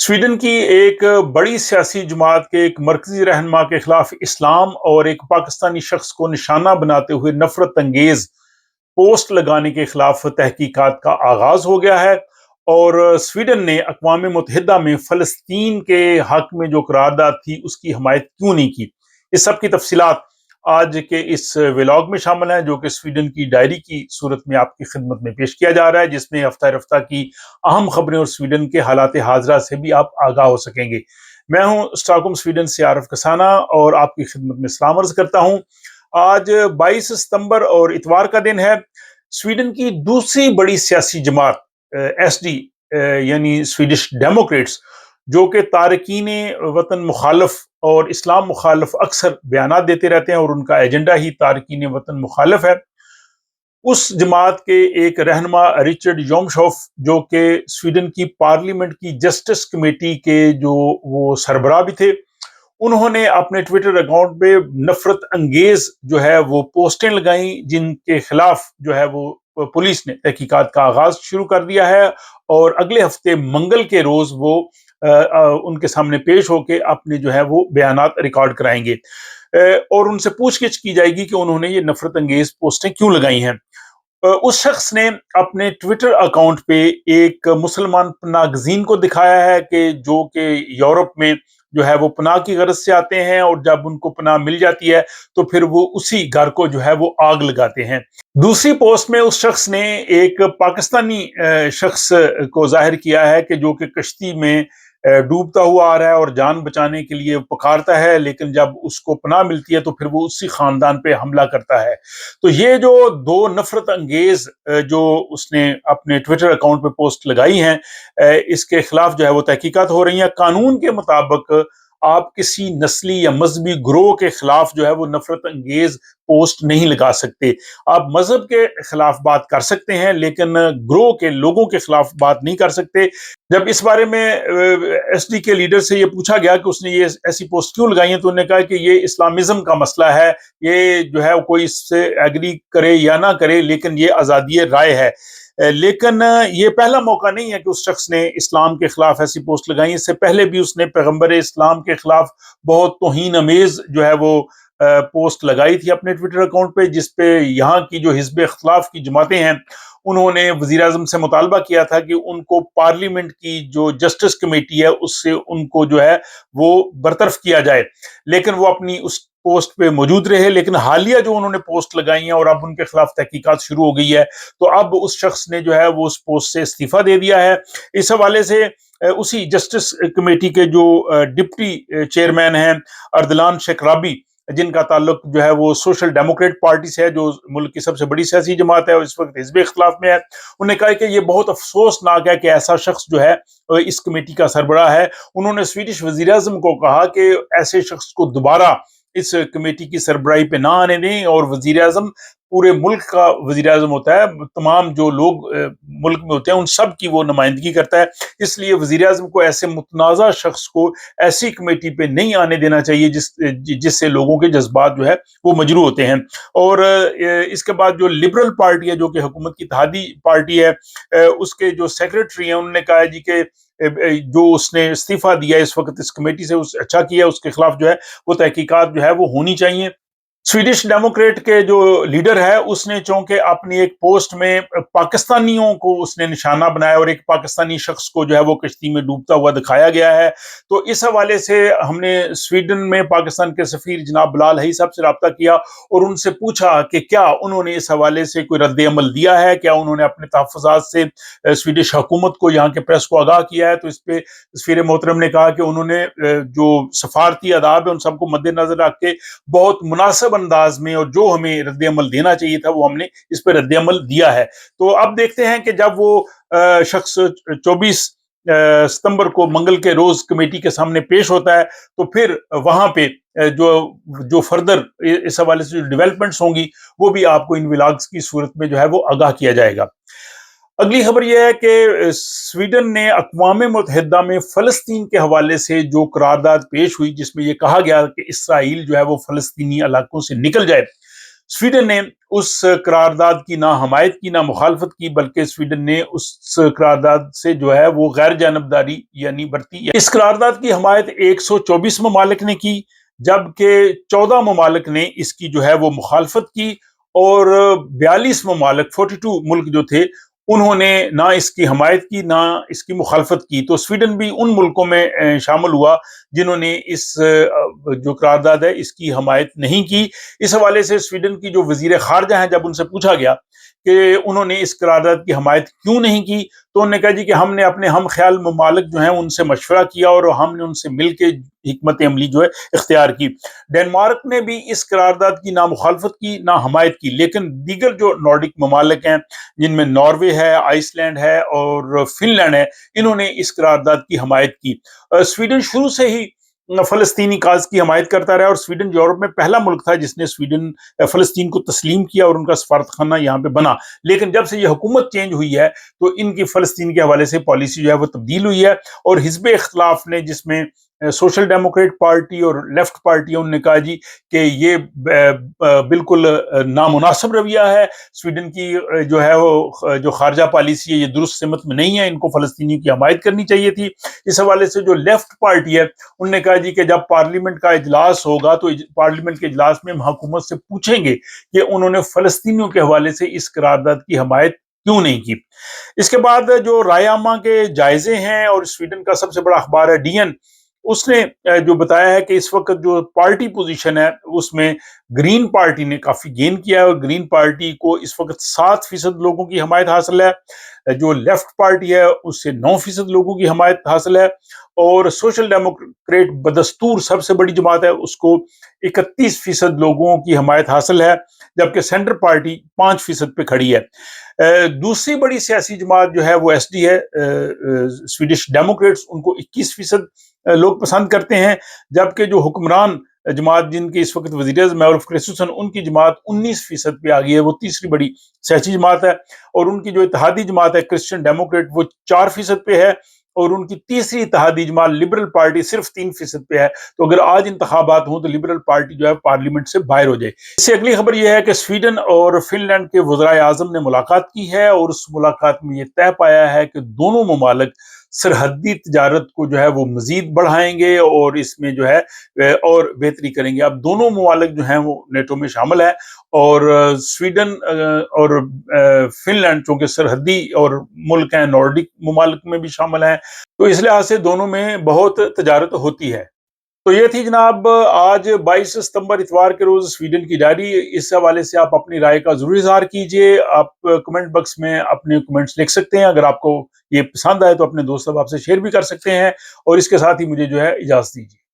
Sweden की एक बड़ी सियासी जमात के एक मरकजी रहनुमा के खिलाफ इस्लाम और एक पाकिस्तानी शख्स को निशाना बनाते हुए नफरत अंगेज पोस्ट लगाने के खिलाफ तहकीकात का आगाज हो गया है। और स्वीडन ने अक़वाम मुत्तहिदा में फ़लस्तीन के हक में जो करारदाद थी उसकी हमायत क्यों नहीं की। इस सब की तफसीलात आज के इस व्लॉग में शामिल है, जो कि स्वीडन की डायरी की सूरत में आपकी खिदमत में पेश किया जा रहा है, जिसमें हफ्ता रफ्ता की अहम खबरें और स्वीडन के हालात हाजरा से भी आप आगाह हो सकेंगे। मैं हूं स्टॉकहोम स्वीडन से आरफ कसाना और आपकी खिदमत में सलाम अर्ज करता हूं। आज 22 सितंबर और इतवार का दिन है। स्वीडन की दूसरी बड़ी सियासी जमात एसडी यानी स्वीडिश डेमोक्रेट्स, जो कि तारकीन वतन मुखालफ और इस्लाम मुखालफ अक्सर बयानात देते रहते हैं और उनका एजेंडा ही तारकीन वतन मुखालफ है, उस जमात के एक रहनुमा रिचर्ड जोमशोफ, जो कि स्वीडन की पार्लियामेंट की जस्टिस कमेटी के जो वो सरबराह भी थे, उन्होंने अपने ट्विटर अकाउंट पे नफरत अंगेज जो है वो पोस्टें लगाई, जिनके खिलाफ जो है वो पुलिस ने तहकीकात का आगाज शुरू कर दिया है। और अगले हफ्ते मंगल के रोज वो उनके सामने पेश होकर अपने जो है वो बयानात रिकॉर्ड कराएंगे और उनसे पूछगिछ की जाएगी कि उन्होंने ये नफरत अंगेज पोस्टें क्यों लगाई हैं। उस शख्स ने अपने ट्विटर अकाउंट पे एक मुसलमान पनागजीन को दिखाया है कि जो कि यूरोप में जो है वो पनाह की गरज से आते हैं, और जब उनको पनाह मिल जाती है तो फिर वो उसी घर को जो है वो आग लगाते हैं। दूसरी पोस्ट में उस शख्स ने एक पाकिस्तानी शख्स को जाहिर किया है कि जो कि कश्ती में डूबता हुआ आ रहा है और जान बचाने के लिए पुकारता है, लेकिन जब उसको पनाह मिलती है तो फिर वो उसी खानदान पे हमला करता है। तो ये जो दो नफरत अंगेज जो उसने अपने ट्विटर अकाउंट पे पोस्ट लगाई हैं, इसके खिलाफ जो है वो तहकीकात हो रही हैं। कानून के मुताबिक आप किसी नस्ली या मजहबी ग्रोह के खिलाफ जो है वो नफरत अंगेज पोस्ट नहीं लगा सकते। आप मजहब के खिलाफ बात कर सकते हैं, लेकिन ग्रोह के लोगों के खिलाफ बात नहीं कर सकते। जब इस बारे में एसडी के लीडर से ये पूछा गया कि उसने ये ऐसी पोस्ट क्यों लगाई है, तो उन्होंने कहा कि ये इस्लामिज्म का मसला है, ये जो है कोई इससे एग्री करे या ना करे, लेकिन ये आज़ादी राय है। लेकिन ये पहला मौका नहीं है कि उस शख्स ने इस्लाम के खिलाफ ऐसी पोस्ट लगाई। इससे पहले भी उसने पैगंबर इस्लाम के खिलाफ बहुत तौहीन अमेज जो है वो पोस्ट लगाई थी अपने ट्विटर अकाउंट पे, जिसपे यहाँ की जो हिज़्ब इख्तिलाफ की जमातें हैं, उन्होंने वज़ीर आज़म से मुतालबा किया था कि उनको पार्लियामेंट की जो जस्टिस कमेटी है उससे उनको जो है वो बरतरफ किया जाए, लेकिन वो अपनी उस पोस्ट पे मौजूद रहे। लेकिन हालिया जो उन्होंने पोस्ट लगाई है और अब उनके खिलाफ तहकीकात शुरू हो गई है, तो अब उस शख्स ने जो है वो उस पोस्ट से इस्तीफा दे दिया है। इस हवाले से उसी जस्टिस कमेटी के जो डिप्टी चेयरमैन हैं अरदलान शेखराबी, जिनका ताल्लुक जो है वो सोशल डेमोक्रेट पार्टी से है, जो मुल्क की सबसे बड़ी सियासी जमात है और इस वक्त हिज़्ब इख्तिलाफ में है, उन्होंने कहा कि ये बहुत अफसोसनाक है कि ऐसा शख्स जो है इस कमेटी का सरबराह है। उन्होंने स्वीडिश वज़ीर आज़म को कहा कि ऐसे शख्स को दोबारा इस कमेटी की सरबराही पे ना आने दें, और वज़ीर आज़म पूरे मुल्क का वज़ीर आज़म होता है, तमाम जो लोग मुल्क में होते हैं उन सब की वो नुमाइंदगी करता है। इसलिए वज़ीर आज़म को ऐसे मुतनाज़ा शख्स को ऐसी कमेटी पे नहीं आने देना चाहिए जिससे लोगों के जज्बात जो है वो मजरू होते हैं। और इसके बाद जो लिबरल पार्टी है, जो कि हुकूमत की इत्तेहादी पार्टी है, उसके जो सेक्रेटरी हैं उन्होंने कहा है जी कि जो उसने इस्तीफा दिया इस वक्त इस कमेटी से, उस अच्छा किया, उसके खिलाफ जो है वो तहकीकात जो है वो होनी चाहिए। स्वीडिश डेमोक्रेट के जो लीडर है उसने चूंकि अपनी एक पोस्ट में पाकिस्तानियों को उसने निशाना बनाया और एक पाकिस्तानी शख्स को जो है वो कश्ती में डूबता हुआ दिखाया गया है, तो इस हवाले से हमने स्वीडन में पाकिस्तान के सफीर जनाब बिलाल हई साहब से रब्ता किया और उनसे पूछा कि क्या उन्होंने इस हवाले से कोई रद्द अमल दिया है, क्या उन्होंने अपने तहफ़्फ़ुज़ात से स्वीडिश हुकूमत को, यहाँ के प्रेस को आगाह किया है। तो इस पे सफीर मोहतरम ने कहा कि उन्होंने जो सफारती आदाब है उन सबको मद्देनजर रख के बहुत मुनासिब अंदाज में और जो हमें रद्द अमल देना चाहिए था वो हमने इस पर रद्द अमल दिया है। तो अब देखते हैं कि जब वो शख्स 24 सितंबर को मंगल के रोज कमेटी के सामने पेश होता है, तो फिर वहां पे जो जो फर्दर इस हवाले से जो डेवलपमेंट्स होंगी वो भी आपको इन व्लॉग्स की सूरत में जो है वो आगाह किया जाएगा। अगली खबर यह है कि स्वीडन ने अक़वाम मुत्तहिदा में फ़लस्तीन के हवाले से जो करारदाद पेश हुई, जिसमें यह कहा गया कि इसराइल जो है वो फ़लस्तीनी इलाकों से निकल जाए, سویڈن نے اس قرارداد کی نہ حمایت کی نہ مخالفت کی، بلکہ سویڈن نے اس قرارداد سے جو ہے وہ غیر جانبداری یعنی برتی۔ اس قرارداد کی حمایت 124 ممالک نے کی، جبکہ 14 ممالک نے اس کی جو ہے وہ مخالفت کی، اور 42 ممالک 42 ملک جو تھے انہوں نے نہ اس کی حمایت کی نہ اس کی مخالفت کی۔ تو سویڈن بھی ان ملکوں میں شامل ہوا جنہوں نے اس جو قرارداد ہے اس کی حمایت نہیں کی۔ اس حوالے سے سویڈن کی جو وزیر خارجہ ہیں، جب ان سے پوچھا گیا کہ انہوں نے اس قرارداد کی حمایت کیوں نہیں کی، تو انہوں نے کہا جی کہ ہم نے اپنے ہم خیال ممالک جو ہیں ان سے مشورہ کیا اور ہم نے ان سے مل کے حکمت عملی جو ہے اختیار کی۔ ڈنمارک نے بھی اس قرارداد کی نہ مخالفت کی نہ حمایت کی، لیکن دیگر جو نارڈک ممالک ہیں جن میں ناروے ہے، آئس لینڈ ہے اور فن لینڈ ہے، انہوں نے اس قرارداد کی حمایت کی۔ سویڈن شروع سے ہی فلسطینی کاز کی حمایت کرتا رہا، اور سویڈن یورپ میں پہلا ملک تھا جس نے فلسطین کو تسلیم کیا اور ان کا سفارت خانہ یہاں پہ بنا۔ لیکن جب سے یہ حکومت چینج ہوئی ہے تو ان کی فلسطین کے حوالے سے پالیسی جو ہے وہ تبدیل ہوئی ہے، اور حزب اختلاف نے، جس میں سوشل ڈیموکریٹ پارٹی اور لیفٹ پارٹی، انہوں نے کہا جی کہ یہ بالکل نامناسب رویہ ہے، سویڈن کی جو ہے وہ جو خارجہ پالیسی ہے یہ درست سمت میں نہیں ہے، ان کو فلسطینیوں کی حمایت کرنی چاہیے تھی۔ اس حوالے سے جو لیفٹ پارٹی ہے انہوں نے کہا جی کہ جب پارلیمنٹ کا اجلاس ہوگا تو پارلیمنٹ کے اجلاس میں ہم حکومت سے پوچھیں گے کہ انہوں نے فلسطینیوں کے حوالے سے اس قرارداد کی حمایت کیوں نہیں کی۔ اس کے بعد جو رائے عامہ کے جائزے ہیں، اور سویڈن کا سب سے بڑا اخبار ہے ڈی این، اس نے جو بتایا ہے کہ اس وقت جو پارٹی پوزیشن ہے اس میں گرین پارٹی نے کافی گین کیا ہے، اور گرین پارٹی کو اس وقت 7% لوگوں کی حمایت حاصل ہے، جو لیفٹ پارٹی ہے اس سے 9% لوگوں کی حمایت حاصل ہے، اور سوشل ڈیموکریٹ بدستور سب سے بڑی جماعت ہے، اس کو 31% لوگوں کی حمایت حاصل ہے، جبکہ سینٹر پارٹی 5% پہ کھڑی ہے۔ دوسری بڑی سیاسی جماعت جو ہے وہ ایس ڈی ہے، سویڈش ڈیموکریٹس، ان کو 21% لوگ پسند کرتے ہیں، جبکہ جو حکمران جماعت جن کے اس وقت وزیر اعظم ہے اولف کرسٹنسن، ان کی جماعت 19% پہ آ گئی ہے، وہ تیسری بڑی سیاسی جماعت ہے، اور ان کی جو اتحادی جماعت ہے کرسچن ڈیموکریٹ وہ 4% پہ ہے، اور ان کی تیسری اتحادی جماعت لبرل پارٹی صرف 3% پہ ہے۔ تو اگر آج انتخابات ہوں تو لبرل پارٹی جو ہے پارلیمنٹ سے باہر ہو جائے۔ اس سے اگلی خبر یہ ہے کہ سویڈن اور فن لینڈ کے وزرائے اعظم نے ملاقات کی ہے، اور اس ملاقات میں یہ طے پایا ہے کہ دونوں ممالک سرحدی تجارت کو جو ہے وہ مزید بڑھائیں گے، اور اس میں جو ہے اور بہتری کریں گے۔ اب دونوں ممالک جو ہیں وہ نیٹو میں شامل ہیں، اور سویڈن اور فن لینڈ چونکہ سرحدی اور ملک ہیں، نارڈک ممالک میں بھی شامل ہیں، تو اس لحاظ سے دونوں میں بہت تجارت ہوتی ہے۔ تو یہ تھی جناب آج 22 ستمبر اتوار کے روز سویڈن کی ڈائری۔ اس حوالے سے آپ اپنی رائے کا ضرور اظہار کیجئے، آپ کمنٹ باکس میں اپنے کمنٹس لکھ سکتے ہیں۔ اگر آپ کو یہ پسند آئے تو اپنے دوست احباب سے شیئر بھی کر سکتے ہیں، اور اس کے ساتھ ہی مجھے جو ہے اجازت دیجیے۔